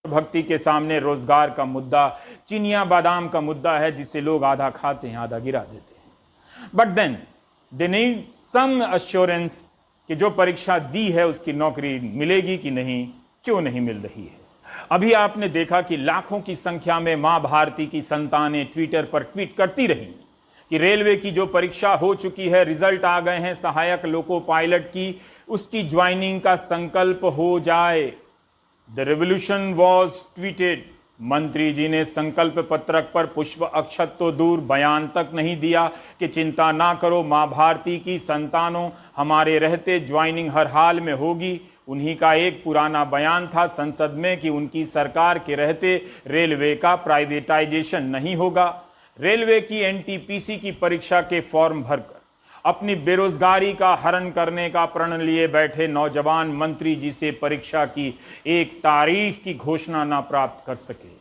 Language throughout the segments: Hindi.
भक्ति के सामने रोजगार का मुद्दा, चिनिया बादाम का मुद्दा है जिसे लोग आधा खाते हैं आधा गिरा देते हैं। But then they need some assurance कि जो परीक्षा दी है उसकी नौकरी मिलेगी कि नहीं, क्यों नहीं मिल रही है। अभी आपने देखा कि लाखों की संख्या में मां भारती की संतानें ट्विटर पर ट्वीट करती रही कि रेलवे की जो परीक्षा हो चुकी है, रिजल्ट आ गए हैं सहायक लोको पायलट की, उसकी ज्वाइनिंग का संकल्प हो जाए। The revolution was tweeted. मंत्री जी ने संकल्प पत्रक पर पुष्प अक्षत तो दूर, बयान तक नहीं दिया कि चिंता ना करो मां भारती की संतानों, हमारे रहते ज्वाइनिंग हर हाल में होगी। उन्हीं का एक पुराना बयान था संसद में कि उनकी सरकार के रहते रेलवे का प्राइवेटाइजेशन नहीं होगा। रेलवे की एनटीपीसी की परीक्षा के फॉर्म भरकर अपनी बेरोजगारी का हरण करने का प्रण लिए बैठे नौजवान मंत्री जी से परीक्षा की एक तारीख की घोषणा ना प्राप्त कर सके।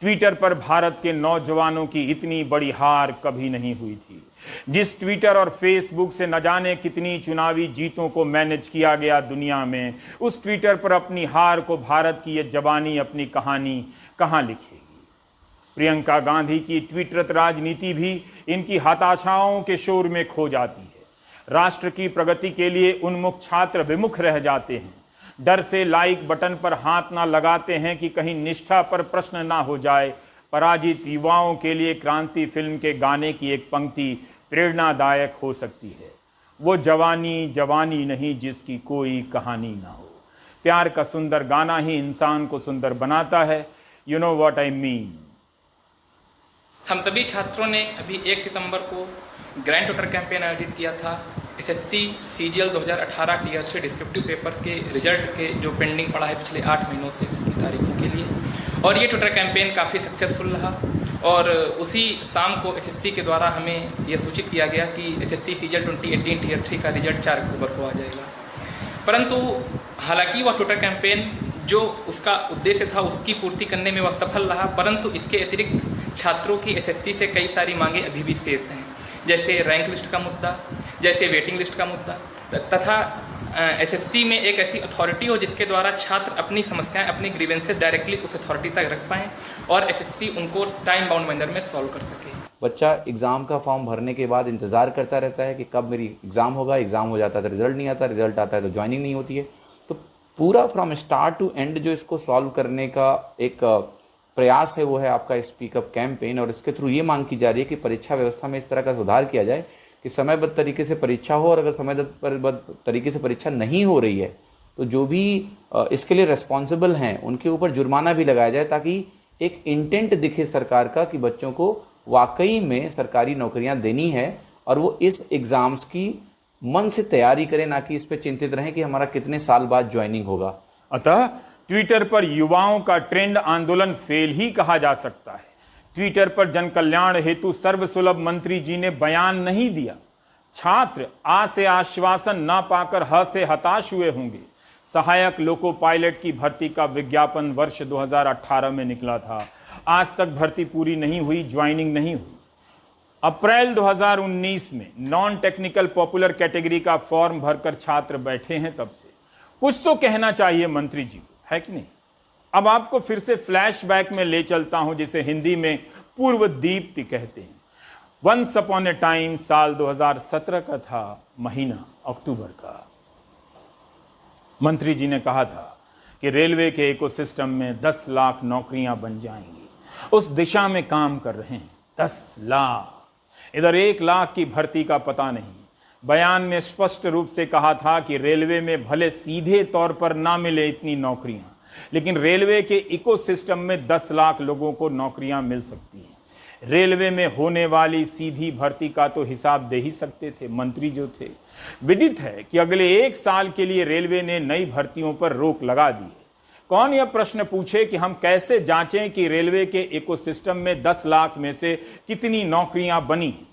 ट्विटर पर भारत के नौजवानों की इतनी बड़ी हार कभी नहीं हुई थी। जिस ट्विटर और फेसबुक से न जाने कितनी चुनावी जीतों को मैनेज किया गया दुनिया में, उस ट्विटर पर अपनी हार को भारत की ये जवानी अपनी कहानी कहां लिखेगी। प्रियंका गांधी की ट्विटर राजनीति भी इनकी हताशाओं के शोर में खो जाती है। राष्ट्र की प्रगति के लिए उन्मुख छात्र विमुख रह जाते हैं, डर से लाइक बटन पर हाथ ना लगाते हैं कि कहीं निष्ठा पर प्रश्न ना हो जाए। पराजित युवाओं के लिए क्रांति फिल्म के गाने की एक पंक्ति प्रेरणादायक हो सकती है, वो जवानी जवानी नहीं जिसकी कोई कहानी ना हो। प्यार का सुंदर गाना ही इंसान को सुंदर बनाता है। You know what I mean. हम सभी छात्रों ने अभी 1 सितंबर को ग्रैंड ट्विटर कैंपेन आयोजित किया था SSC CGL 2018 tier 3 descriptive paper के रिजल्ट के जो पेंडिंग पड़ा है पिछले 8 महीनों से, उसकी तारीखों के लिए। और ये ट्विटर कैंपेन काफ़ी सक्सेसफुल रहा और उसी शाम को एसएससी के द्वारा हमें यह सूचित किया गया कि एसएससी सीजीएल 2018 टीयर 3 का रिजल्ट 4 अक्टूबर को आ जाएगा। परंतु हालांकि वह ट्विटर कैंपेन जो उसका उद्देश्य था उसकी पूर्ति करने में वह सफल रहा, परंतु इसके अतिरिक्त छात्रों की एसएससी से कई सारी मांगे अभी भी शेष हैं, जैसे रैंक लिस्ट का मुद्दा, जैसे वेटिंग लिस्ट का मुद्दा, तथा एसएससी में एक ऐसी अथॉरिटी हो जिसके द्वारा छात्र अपनी समस्याएं, अपनी ग्रीवेंसेस डायरेक्टली उस अथॉरिटी तक रख पाएँ और एसएससी उनको टाइम बाउंड मैनर में सॉल्व कर सके। बच्चा एग्ज़ाम का फॉर्म भरने के बाद इंतज़ार करता रहता है कि कब मेरी एग्ज़ाम होगा, एग्ज़ाम हो जाता है तो रिजल्ट नहीं आता, रिजल्ट आता है तो ज्वाइनिंग नहीं होती है। तो पूरा फ्रॉम स्टार्ट टू एंड जो इसको सॉल्व करने का एक प्रयास है वो है आपका स्पीकअप कैंपेन। और इसके थ्रू ये मांग की जा रही है कि परीक्षा व्यवस्था में इस तरह का सुधार किया जाए कि समयबद्ध तरीके से परीक्षा हो, और अगर समयबद्ध तरीके से परीक्षा नहीं हो रही है तो जो भी इसके लिए रिस्पॉन्सिबल हैं उनके ऊपर जुर्माना भी लगाया जाए, ताकि एक इंटेंट दिखे सरकार का कि बच्चों को वाकई में सरकारी नौकरियां देनी है और वो इस एग्ज़ाम्स की मन से तैयारी करें, ना कि इस पे चिंतित रहें कि हमारा कितने साल बाद ज्वाइनिंग होगा। अतः ट्विटर पर युवाओं का ट्रेंड आंदोलन फेल ही कहा जा सकता है। ट्विटर पर जन कल्याण हेतु सर्वसुलभ मंत्री जी ने बयान नहीं दिया। छात्र आ से आश्वासन ना पाकर ह से हताश हुए होंगे। सहायक लोको पायलट की भर्ती का विज्ञापन वर्ष 2018 में निकला था, आज तक भर्ती पूरी नहीं हुई, ज्वाइनिंग नहीं हुई। अप्रैल 2019 में नॉन टेक्निकल पॉपुलर कैटेगरी का फॉर्म भरकर छात्र बैठे हैं, तब से कुछ तो कहना चाहिए मंत्री जी को, है कि नहीं। अब आपको फिर से फ्लैशबैक में ले चलता हूं, जिसे हिंदी में पूर्व दीप्ति कहते हैं। वंस अपॉन ए टाइम साल 2017 का था, महीना अक्टूबर का। मंत्री जी ने कहा था कि रेलवे के इकोसिस्टम में 10 लाख नौकरियां बन जाएंगी, उस दिशा में काम कर रहे हैं। 10 लाख, इधर 1 लाख की भर्ती का पता नहीं। बयान में स्पष्ट रूप से कहा था कि रेलवे में भले सीधे तौर पर ना मिले इतनी नौकरियां, लेकिन रेलवे के इकोसिस्टम में 10 लाख लोगों को नौकरियां मिल सकती हैं। रेलवे में होने वाली सीधी भर्ती का तो हिसाब दे ही सकते थे मंत्री जो थे। विदित है कि अगले 1 साल के लिए रेलवे ने नई भर्तियों पर रोक लगा दी है। कौन यह प्रश्न पूछे कि हम कैसे जांचें कि रेलवे के इकोसिस्टम में 10 लाख में से कितनी नौकरियां बनी हैं?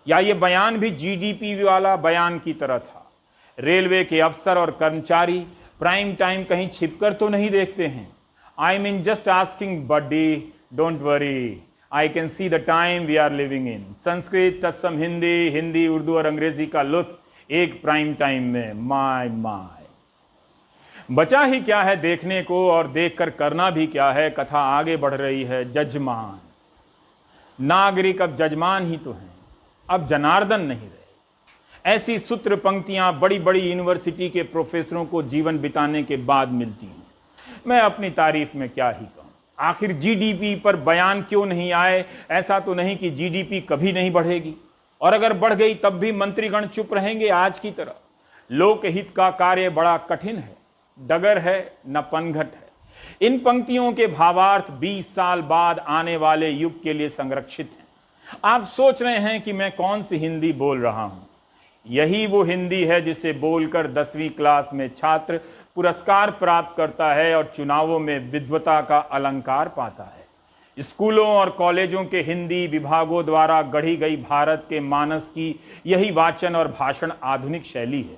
या ये बयान भी जीडीपी वाला बयान की तरह था? रेलवे के अफसर और कर्मचारी प्राइम टाइम कहीं छिपकर तो नहीं देखते हैं। I mean just asking buddy, don't worry, I can see the time we are living in. Sanskrit तत्सम हिंदी, हिंदी उर्दू और अंग्रेजी का लुत्फ एक प्राइम टाइम में। माय बचा ही क्या है देखने को, और देखकर करना भी क्या है। कथा आगे बढ़ रही है। जजमान नागरिक अब जजमान ही तो हैं, अब जनार्दन नहीं रहे। ऐसी सूत्र पंक्तियां बड़ी बड़ी यूनिवर्सिटी के प्रोफेसरों को जीवन बिताने के बाद मिलती हैं। मैं अपनी तारीफ में क्या ही कहूं। आखिर जीडीपी पर बयान क्यों नहीं आए? ऐसा तो नहीं कि जीडीपी कभी नहीं बढ़ेगी, और अगर बढ़ गई तब भी मंत्रीगण चुप रहेंगे आज की तरह। लोकहित का कार्य बड़ा कठिन है, डगर है न पनघट है। इन पंक्तियों के भावार्थ 20 साल बाद आने वाले युग के लिए संरक्षित हैं। आप सोच रहे हैं कि मैं कौन सी हिंदी बोल रहा हूं। यही वो हिंदी है जिसे बोलकर 10वीं क्लास में छात्र पुरस्कार प्राप्त करता है और चुनावों में विद्वता का अलंकार पाता है। स्कूलों और कॉलेजों के हिंदी विभागों द्वारा गढ़ी गई भारत के मानस की यही वाचन और भाषण आधुनिक शैली है।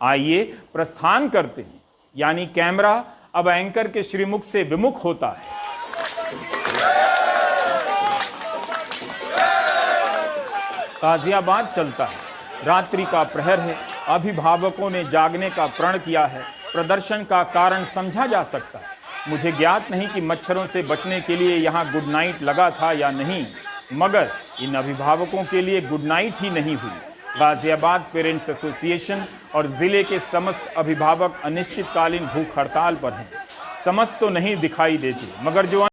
आइए प्रस्थान करते हैं, यानी कैमरा अब एंकर के श्रीमुख से विमुख होता है। गाजियाबाद चलता है, रात्रि का प्रहर है। अभिभावकों ने जागने का प्रण किया है। प्रदर्शन का कारण समझा जा सकता है। मुझे ज्ञात नहीं कि मच्छरों से बचने के लिए यहाँ गुड नाइट लगा था या नहीं, मगर इन अभिभावकों के लिए गुड नाइट ही नहीं हुई। गाजियाबाद पेरेंट्स एसोसिएशन और जिले के समस्त अभिभावक अनिश्चितकालीन भूख हड़ताल पर हैं। समस्त तो नहीं दिखाई देते, मगर जो